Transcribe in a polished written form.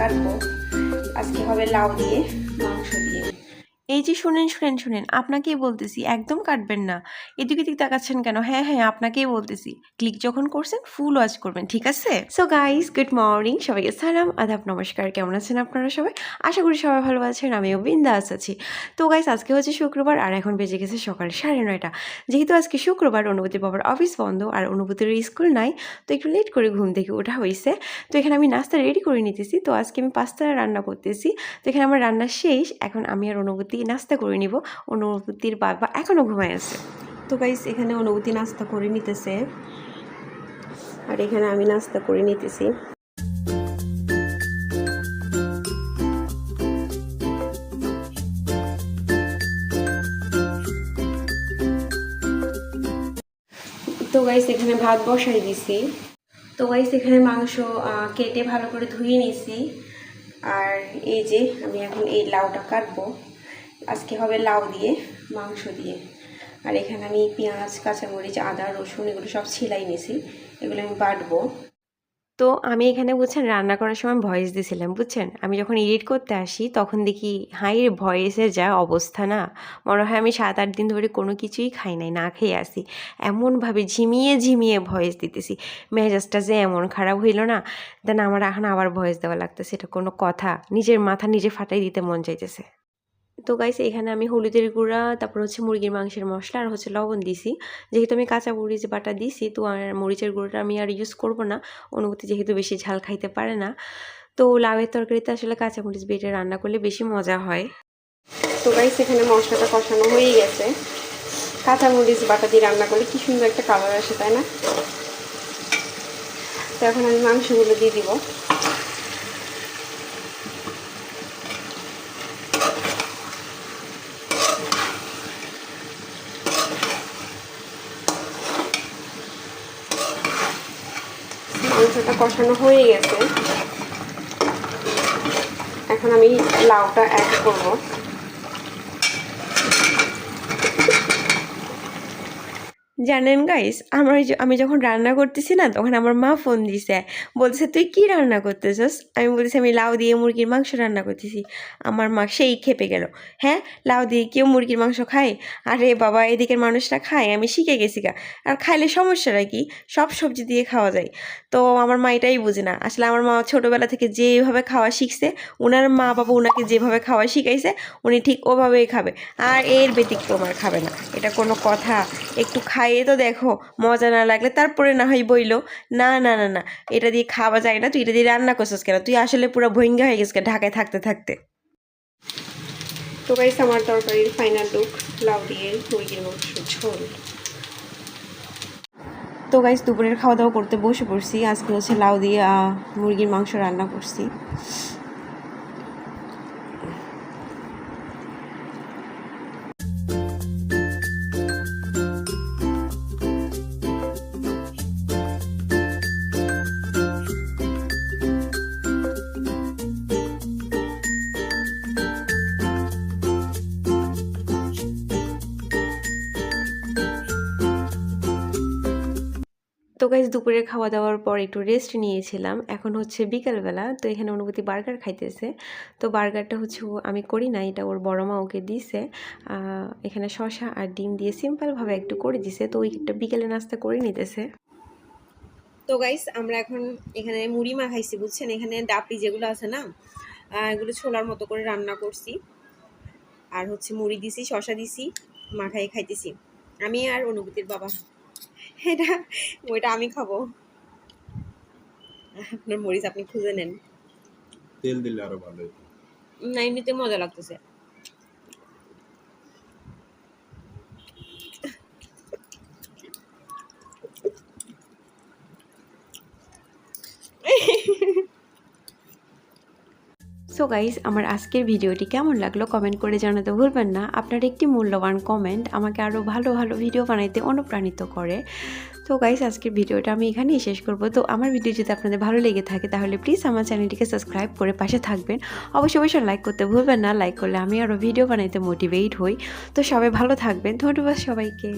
কাটবো। আজকে হবে লাউ দিয়ে মাংস দিয়ে। এই যে শুনেন আপনাকেই বলতেছি, একদম কাটবেন না। এদিক এদিক তাকাচ্ছেন কেন? হ্যাঁ আপনাকেই বলতেছি, ক্লিক যখন করছেন ফুল ওয়াচ করবেন, ঠিক আছে? সো গাইস, গুড মর্নিং, সবাইকে সালাম আদাব নমস্কার। কেমন আছেন আপনারা সবাই? আশা করি সবাই ভালো আছেন, আমিও বিন্দাস আছি। তো গাইস, আজকে হচ্ছে শুক্রবার আর এখন বেজে গেছে সকাল 9:30। যেহেতু আজকে শুক্রবার, অনুভূতির বাবার অফিস বন্ধ আর অনুভূতির স্কুল নাই, তো একটু লেট করে ঘুম থেকে ওঠা হয়েছে। তো এখানে আমি নাস্তা রেডি করে নিতেছি। তো আজকে আমি পাস্তা রান্না করতেছি। তো এখানে আমার রান্না শেষ, এখন আমি আর অনুভূতি নাস্তা করে নিব। অনুভূতির বাবা এখনো ঘুমায় আছে। তো গাইস, এখানে অনুভূতি নাস্তা করে নিতেছে আর এখানে আমি নাস্তা করে নিতেছি। তো গাইস, এখানে ভাত বসাই দিছি। তো গাইস, এখানে মাংস কেটে ভালো করে ধুয়ে নিছি। আর এই যে আমি এখন এই লাউটা কাটবো। আজকে হবে লাউ দিয়ে মাংস দিয়ে। আর এখানে আমি পেঁয়াজ, কাঁচামরিচ, আদা, রসুন এগুলো সব ছিলাই নিয়েছি, এগুলো আমি বাটবো। তো আমি এখানে বুঝছেন রান্না করার সময় ভয়েস দিয়েছিলাম, বুঝছেন। আমি যখন এডিট করতে আসি তখন দেখি হাই ভয়েসের যা অবস্থা না, মনে হয় আমি 7-8 দিন ধরে কোনো কিছুই খাই নাই, না খেয়ে আসি। এমনভাবে ঝিমিয়ে ভয়েস দিতেছি, মেজাজটা যে এমন খারাপ হইল না, দেন আমার এখন আবার ভয়েস দেওয়া লাগতেছে। এটা কোনো কথা? নিজের মাথা নিজে ফাটাই দিতে মন চাইতেছে। তো গাইস, এখানে আমি হলুদের গুঁড়া, তারপর হচ্ছে মুরগির মাংসের মশলা আর হচ্ছে লবণ দিছি। যেহেতু আমি কাঁচা মরিচ বাটা দিছি, তো আর মরিচের গুঁড়োটা আমি আর ইউজ করব না। অনুভূতি যেহেতু বেশি ঝাল খাইতে পারে না, তো লাউয়ের তরকারিতে আসলে কাঁচা মরিচ বেটে রান্না করলে বেশি মজা হয়। তো গাইস, এখানে মশলাটা কষানো হয়ে গেছে। কাঁচা মরিচ বাটা দিয়ে রান্না করলে কি সুন্দর একটা কালার আসে, তাই না? তো এখন আমি মাংসগুলো দিয়ে দিব। মাংসটা কষানো হয়ে গেছে, এখন আমি লাউটা অ্যাড করব। জানেন গাইস, আমি যখন রান্না করতেছি না, তখন আমার মা ফোন দিছে, বলতেছে তুই কি রান্না করতেছস? আমি বলতেছি আমি লাউ দিয়ে মুরগির মাংস রান্না করতেছি। আমার মা সেই খেপে গেল, হ্যাঁ লাউ দিয়ে কেউ মুরগির মাংস খায়? আরে বাবা, এদিকের মানুষরা খায়, আমি শিখে গেছি গা। আর খাইলে সমস্যাটা কি? সব সবজি দিয়ে খাওয়া যায়। তো আমার মা এটাই বুঝে না। আসলে আমার মা ছোটোবেলা থেকে যেভাবে খাওয়া শিখছে, ওনার মা বাবা ওনাকে যেভাবে খাওয়া শিখাইছে, উনি ঠিক ওভাবেই খাবে। আর এর ব্যতিক্রম আর খাবে না, এটা কোনো কথা? একটু খাইয়ে তো দেখো, মজা না লাগলে তারপরে না হয় বইলো। না না না না, এটা দিয়ে খাওয়া যায় না, তুই এটা দিয়ে রান্না করছিস কেন? তুই আসলে পুরো ভয়ঙ্গা হয়ে গেছিস ঢাকায় থাকতে থাকতে। তো গাইস, আমার তরকারির ফাইনাল লুক, লাউ দিয়ে মুরগির মাংস ঝোল। তো গাইস, দুপুরের খাওয়া দাওয়া করতে বসে পড়ছি। আজকে হচ্ছে লাউ দিয়ে মুরগির মাংস রান্না করছি। তো গাইস, দুপুরের খাওয়া দাওয়ার পর একটু রেস্ট নিয়েছিলাম। এখন হচ্ছে বিকালবেলা। তো এখানে অনুভূতি বার্গার খাইতেছে। তো বার্গারটা হচ্ছে আমি করি না, এটা ওর বড় মা ওকে দিছে। এখানে শসা আর ডিম দিয়ে সিম্পলভাবে একটু করে দিছে। তো ওইটা বিকেলে নাস্তা করে নিতেছে। তো গাইস, আমরা এখন এখানে মুড়ি মাখাইছি, বুঝছেন। এখানে ডাপড়ি যেগুলো আছে না, এগুলো ছোলার মতো করে রান্না করছি। আর হচ্ছে মুড়ি দিছি, শসা দিছি, মাখাই খাইতেছি আমি আর অনুভূতির বাবা। এটা ওইটা আমি খাবো, আপনার মরিচ আপনি খুঁজে নেন। তেল দিলে আরো ভালো হতো। না, এমনিতে মজা লাগতেছে। সো গাইস, আমার আজকের ভিডিওটি কেমন লাগলো কমেন্ট করে জানাতে ভুলবেন না। আপনার একটি মূল্যবান কমেন্ট আমাকে আরও ভালো ভালো ভিডিও বানাইতে অনুপ্রাণিত করে। তো গাইস, আজকের ভিডিওটা আমি এখানেই শেষ করব। তো আমার ভিডিও যদি আপনাদের ভালো লেগে থাকে তাহলে প্লিজ আমার চ্যানেলটিকে সাবস্ক্রাইব করে পাশে থাকবেন। অবশ্যই লাইক করতে ভুলবেন না, লাইক করলে আমি আরও ভিডিও বানাইতে মোটিভেট হই। তো সবাই ভালো থাকবেন, ধন্যবাদ সবাইকে।